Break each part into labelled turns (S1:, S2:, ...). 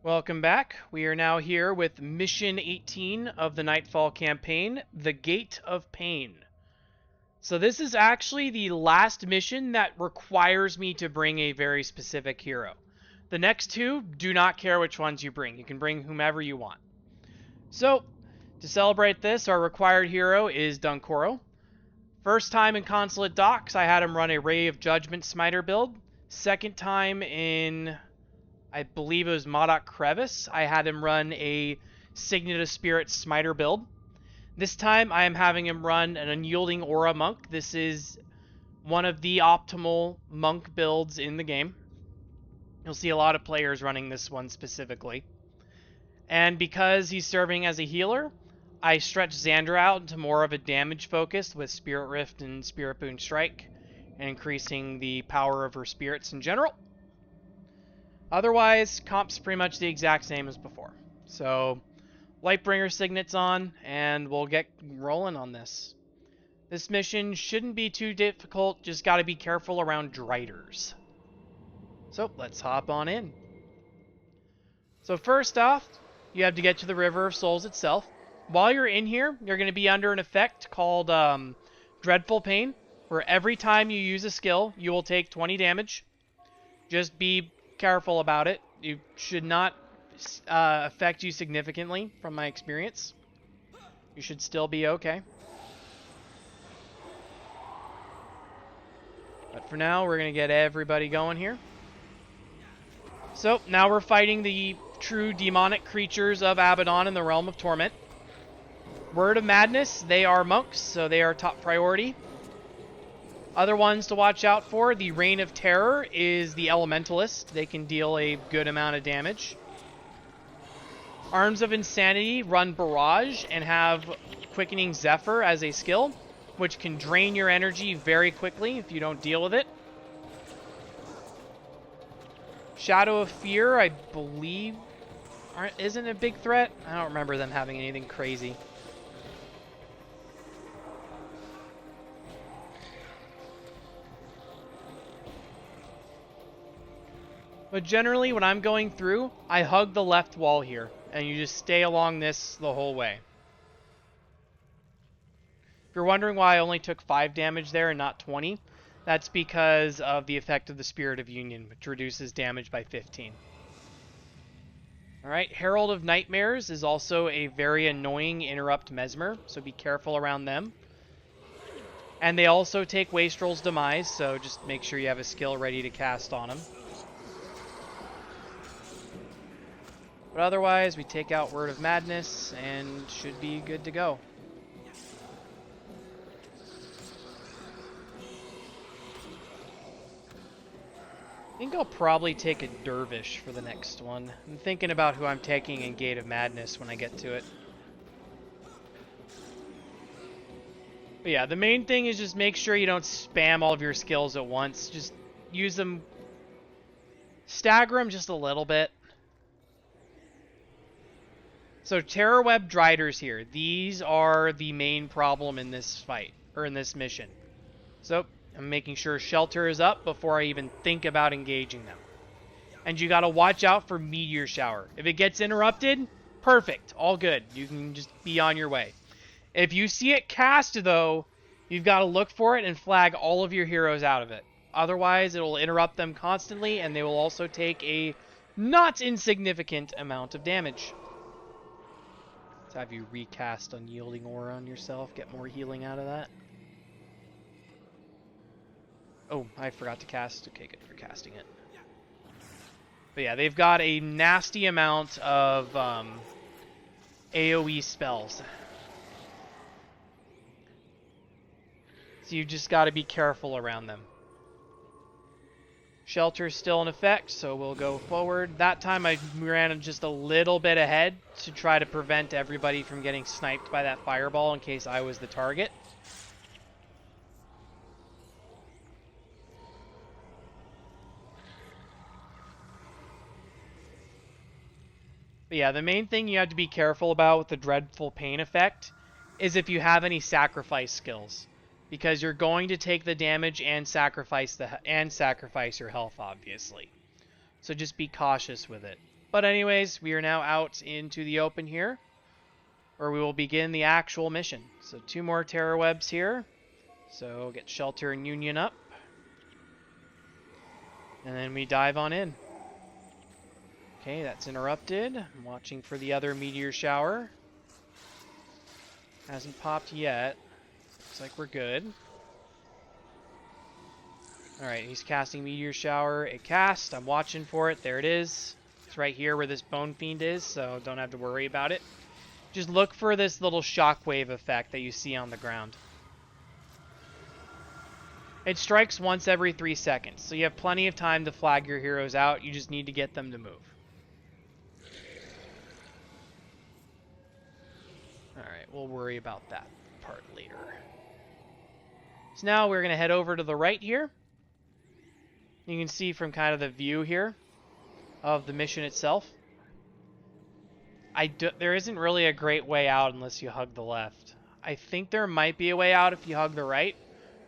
S1: Welcome back. We are now here with Mission 18 of the Nightfall campaign, The Gate of Pain. So this is actually the last mission that requires me to bring a very specific hero. The next two, do not care which ones you bring. You can bring whomever you want. So, to celebrate this, our required hero is Dunkoro. First time in Consulate Docks, I had him run a Ray of Judgment Smiter build. Second time in, I believe it was Modoc Crevice, I had him run a Signet of Spirit Smiter build. This time I am having him run an Unyielding Aura Monk. This is one of the optimal monk builds in the game. You'll see a lot of players running this one specifically. And because he's serving as a healer, I stretched Xandra out into more of a damage focus with Spirit Rift and Spirit Boon Strike, and increasing the power of her spirits in general. Otherwise, comp's pretty much the exact same as before. So, Lightbringer Signet's on, and we'll get rolling on this. This mission shouldn't be too difficult, just gotta be careful around Driders. So, let's hop on in. So first off, you have to get to the River of Souls itself. While you're in here, you're going to be under an effect called Dreadful Pain, where every time you use a skill, you will take 20 damage. Just be careful about it. It should not affect you significantly, from my experience. You should still be okay. But for now, we're going to get everybody going here. So, now we're fighting the true demonic creatures of Abaddon in the Realm of Torment. Word of Madness, they are monks, so they are top priority. Other ones to watch out for, the Reign of Terror is the Elementalist. They can deal a good amount of damage. Arms of Insanity run Barrage and have Quickening Zephyr as a skill, which can drain your energy very quickly if you don't deal with it. Shadow of Fear, I believe, isn't a big threat. I don't remember them having anything crazy. But generally, when I'm going through, I hug the left wall here, and you just stay along this the whole way. If you're wondering why I only took 5 damage there and not 20, that's because of the effect of the Spirit of Union, which reduces damage by 15. Alright, Herald of Nightmares is also a very annoying interrupt mesmer, so be careful around them. And they also take Wastrel's Demise, so just make sure you have a skill ready to cast on them. But otherwise, we take out Word of Madness and should be good to go. I think I'll probably take a Dervish for the next one. I'm thinking about who I'm taking in Gate of Madness when I get to it. But yeah, the main thing is just make sure you don't spam all of your skills at once. Just use them, stagger them just a little bit. So Terror Web Driders here. These are the main problem in this fight, or in this mission. So I'm making sure Shelter is up before I even think about engaging them. And you gotta watch out for Meteor Shower. If it gets interrupted, perfect, all good. You can just be on your way. If you see it cast though, you've gotta look for it and flag all of your heroes out of it. Otherwise, it will interrupt them constantly, and they will also take a not insignificant amount of damage. Let's have you recast Unyielding Aura on yourself, get more healing out of that. Oh, I forgot to cast. Okay, good for casting it. But yeah, they've got a nasty amount of AoE spells. So you just got to be careful around them. Shelter's still in effect, so we'll go forward. That time I ran just a little bit ahead to try to prevent everybody from getting sniped by that fireball in case I was the target. But yeah, the main thing you have to be careful about with the Dreadful Pain effect is if you have any sacrifice skills, because you're going to take the damage and sacrifice your health, obviously. So just be cautious with it. But anyways, we are now out into the open here, where we will begin the actual mission. So 2 more terror webs here. So get Shelter and Union up. And then we dive on in. Okay, that's interrupted. I'm watching for the other meteor shower. Hasn't popped yet. Looks like we're good. Alright, he's casting meteor shower. It cast. I'm watching for it. There it is. It's right here where this bone fiend is, so don't have to worry about it. Just look for this little shockwave effect that you see on the ground. It strikes once every 3 seconds, so you have plenty of time to flag your heroes out. You just need to get them to move. Alright, we'll worry about that part later. So now we're going to head over to the right here. You can see from kind of the view here of the mission itself. There isn't really a great way out unless you hug the left. I think there might be a way out if you hug the right.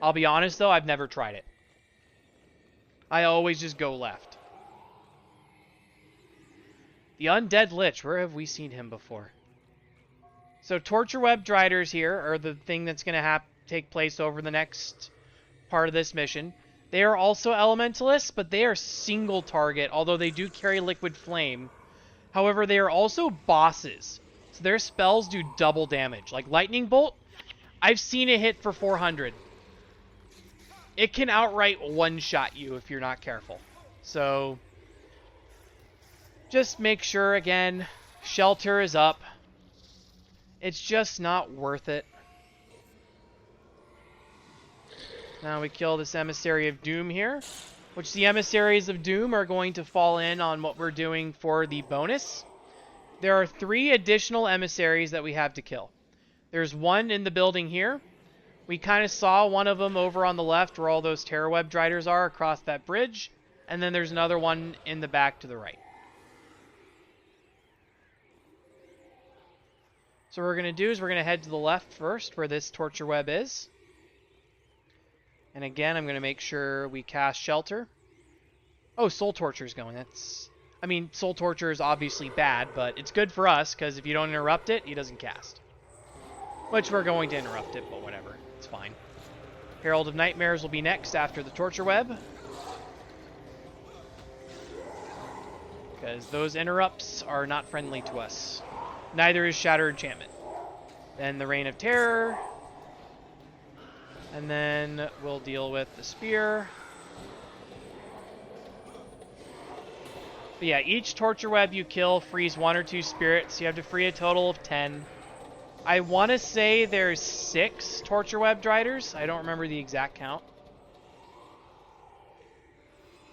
S1: I'll be honest though, I've never tried it. I always just go left. The Undead Lich, where have we seen him before? So Torture Web Driders here are the thing that's going to take place over the next part of this mission. They are also elementalists, but they are single target, although they do carry liquid flame. However, they are also bosses, so their spells do double damage. Like Lightning Bolt, I've seen it hit for 400. It can outright one-shot you if you're not careful. So, just make sure, again, Shelter is up. It's just not worth it. Now we kill this Emissary of Doom here, which the Emissaries of Doom are going to fall in on what we're doing for the bonus. There are 3 additional emissaries that we have to kill. There's one in the building here. We kind of saw one of them over on the left where all those Terror Web Driders are across that bridge. And then there's another one in the back to the right. So what we're going to do is we're going to head to the left first where this Torture Web is. And again, I'm going to make sure we cast Shelter. Oh, Soul Torture is going. Soul Torture is obviously bad, but it's good for us because if you don't interrupt it, he doesn't cast. Which we're going to interrupt it, but whatever. It's fine. Herald of Nightmares will be next after the Torture Web. Because those interrupts are not friendly to us. Neither is Shatter Enchantment. Then the Reign of Terror. And then we'll deal with the Spear. But yeah, each Torture Web you kill frees 1 or 2 spirits. You have to free a total of 10. I want to say there's 6 Torture Web Driders. I don't remember the exact count.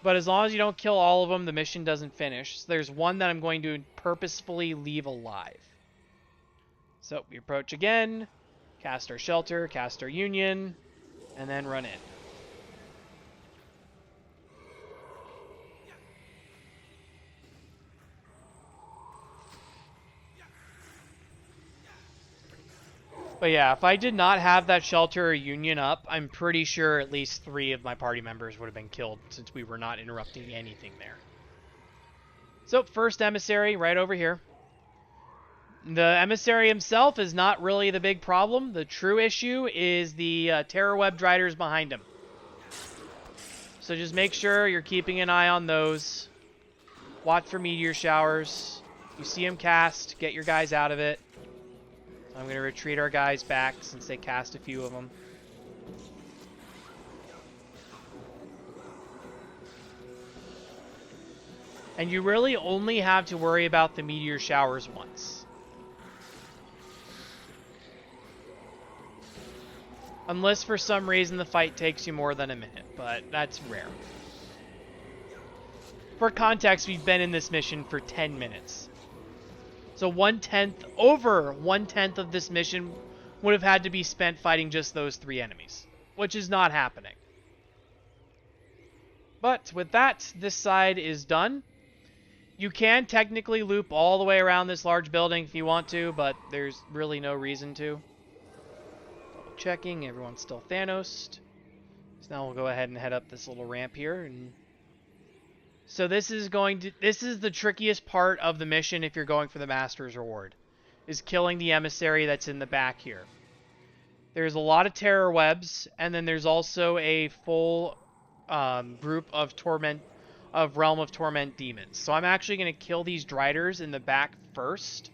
S1: But as long as you don't kill all of them, the mission doesn't finish. So there's one that I'm going to purposefully leave alive. So we approach again, cast our Shelter, cast our Union, and then run in. But yeah, if I did not have that Shelter or Union up, I'm pretty sure at least 3 of my party members would have been killed since we were not interrupting anything there. So, first Emissary right over here. The Emissary himself is not really the big problem. The true issue is the Terror Web Driders behind him. So just make sure you're keeping an eye on those. Watch for meteor showers. You see them cast, get your guys out of it. I'm going to retreat our guys back since they cast a few of them. And you really only have to worry about the meteor showers once. Unless for some reason the fight takes you more than a minute, but that's rare. For context, we've been in this mission for 10 minutes. So over 1/10 of this mission would have had to be spent fighting just those 3 enemies, which is not happening. But with that, this side is done. You can technically loop all the way around this large building if you want to, but there's really no reason to. Double checking, everyone's still Thanos. So now we'll go ahead and head up this little ramp here and So this is the trickiest part of the mission if you're going for the Master's Reward, is killing the emissary that's in the back here. There's a lot of terror webs, and then there's also a full group of Realm of Torment demons. So I'm actually going to kill these Driders in the back first,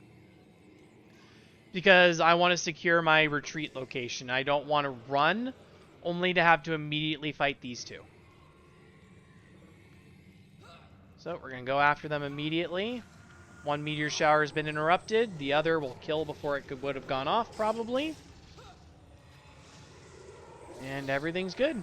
S1: because I want to secure my retreat location. I don't want to run, only to have to immediately fight these two. So we're going to go after them immediately. One meteor shower has been interrupted. The other will kill before it would have gone off, probably. And everything's good.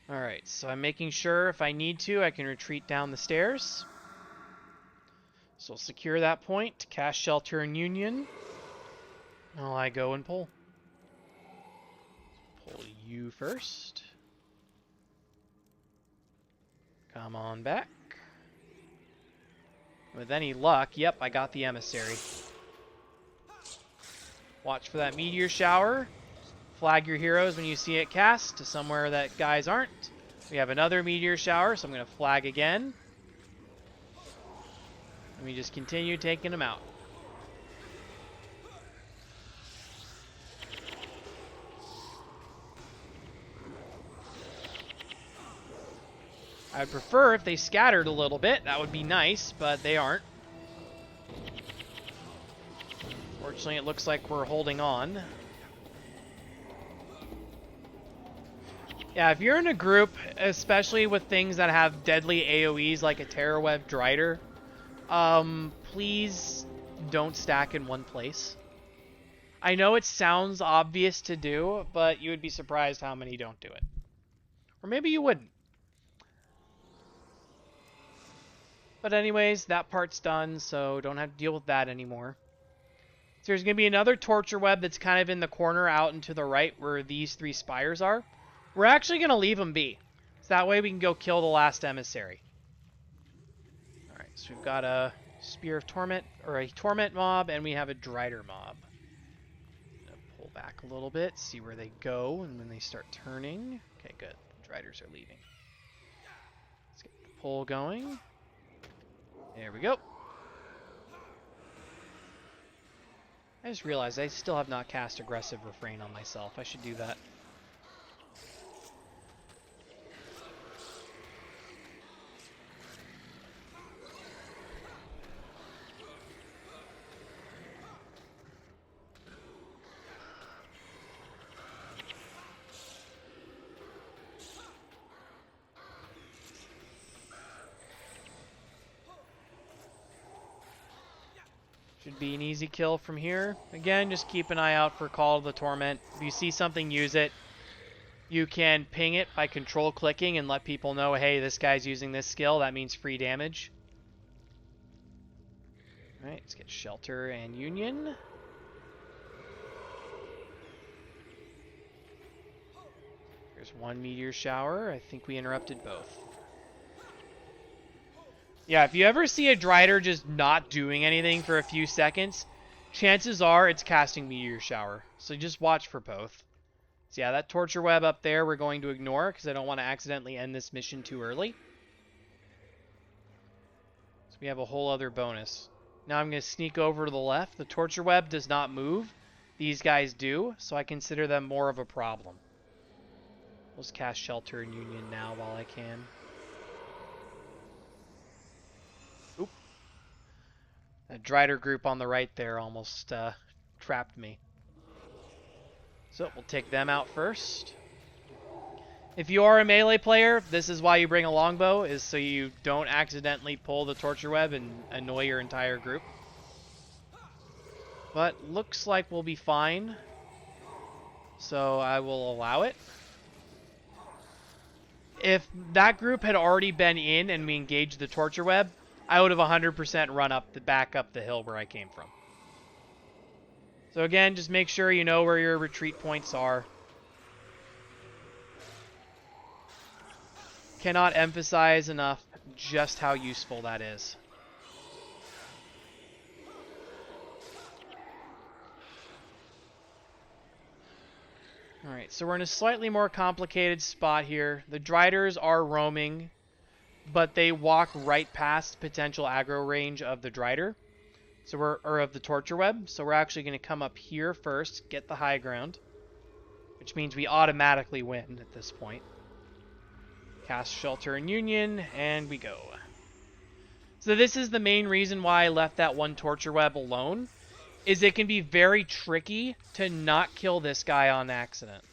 S1: Alright, so I'm making sure if I need to, I can retreat down the stairs. So I'll secure that point, cast Shelter and Union. While I go and pull. Pull you first. Come on back. With any luck, yep, I got the emissary. Watch for that meteor shower. Flag your heroes when you see it cast to somewhere that guys aren't. We have another meteor shower, so I'm going to flag again. Let me just continue taking them out. I'd prefer if they scattered a little bit. That would be nice, but they aren't. Fortunately, it looks like we're holding on. Yeah, if you're in a group, especially with things that have deadly AoEs like a Terror Web Drider, please don't stack in one place. I know it sounds obvious to do, but you would be surprised how many don't do it. Or maybe you wouldn't. But anyways, that part's done, so don't have to deal with that anymore. So there's going to be another torture web that's kind of in the corner out and to the right where these three spires are. We're actually going to leave them be. So that way we can go kill the last emissary. Alright, so we've got a Spear of Torment, or a Torment mob, and we have a Drider mob. Pull back a little bit, see where they go, and when they start turning. Okay, good. Driders are leaving. Let's get the pull going. There we go. I just realized I still have not cast Aggressive Refrain on myself. I should do that. Should be an easy kill from here. Again, just keep an eye out for Call of the Torment. If you see something, use it. You can ping it by control clicking and let people know, hey, this guy's using this skill. That means free damage. Alright, let's get Shelter and Union. There's one meteor shower. I think we interrupted both. Yeah, if you ever see a Drider just not doing anything for a few seconds, chances are it's casting Meteor Shower. So just watch for both. So yeah, that Torture Web up there we're going to ignore because I don't want to accidentally end this mission too early. So we have a whole other bonus. Now I'm going to sneak over to the left. The Torture Web does not move. These guys do, so I consider them more of a problem. Let's cast Shelter and Union now while I can. That Drider group on the right there almost trapped me. So we'll take them out first. If you are a melee player, this is why you bring a longbow, is so you don't accidentally pull the torture web and annoy your entire group. But looks like we'll be fine. So I will allow it. If that group had already been in and we engaged the torture web, I would have 100% run back up the hill where I came from. So again, just make sure you know where your retreat points are. Cannot emphasize enough just how useful that is. Alright, so we're in a slightly more complicated spot here. The Driders are roaming, but they walk right past potential aggro range of the Drider. So or of the Torture Web. So we're actually going to come up here first, get the high ground, which means we automatically win at this point. Cast Shelter and Union, and we go. So this is the main reason why I left that one Torture Web alone, is it can be very tricky to not kill this guy on accident.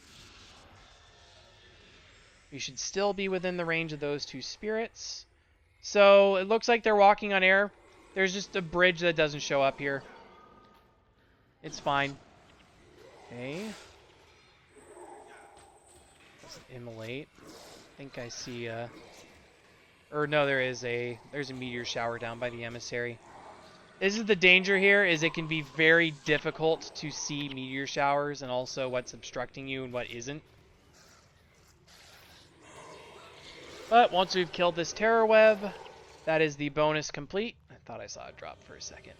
S1: We should still be within the range of those two spirits. So it looks like they're walking on air. There's just a bridge that doesn't show up here. It's fine. Okay. Doesn't immolate. I think I see or no, there's a meteor shower down by the emissary. This is the danger here, is it can be very difficult to see meteor showers and also what's obstructing you and what isn't. But once we've killed this terror web, that is the bonus complete. I thought I saw it drop for a second.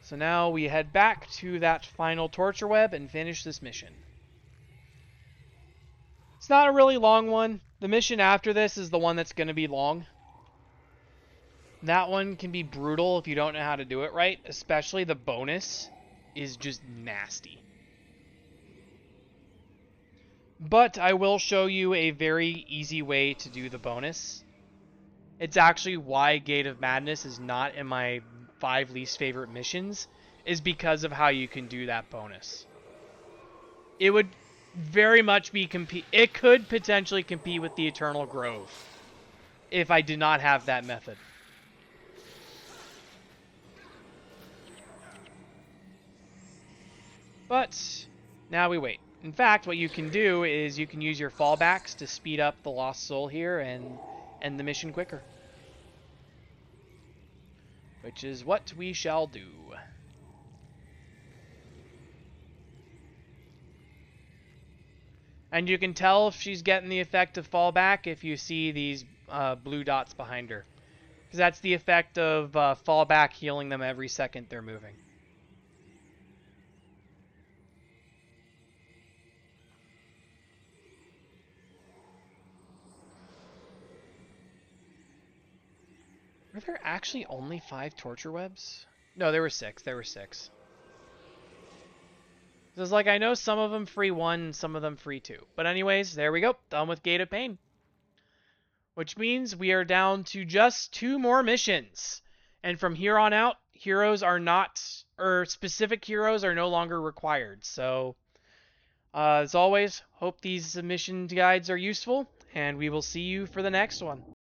S1: So now we head back to that final torture web and finish this mission. It's not a really long one. The mission after this is the one that's going to be long. That one can be brutal if you don't know how to do it right, especially the bonus is just nasty. But I will show you a very easy way to do the bonus. It's actually why Gate of Madness is not in my 5 least favorite missions, is because of how you can do that bonus. It would very much be it could potentially compete with the Eternal Grove if I did not have that method. But now we wait. In fact, what you can do is you can use your fallbacks to speed up the Lost Soul here and end the mission quicker. Which is what we shall do. And you can tell if she's getting the effect of fallback if you see these blue dots behind her. Because that's the effect of fallback healing them every second they're moving. Were there actually only 5 torture webs? No, there were 6. There were 6. It's like, I know some of them free 1, some of them free 2. But anyways, there we go. Done with Gate of Pain. Which means we are down to just 2 more missions. And from here on out, heroes are not, or specific heroes are no longer required. So, as always, hope these mission guides are useful, and we will see you for the next one.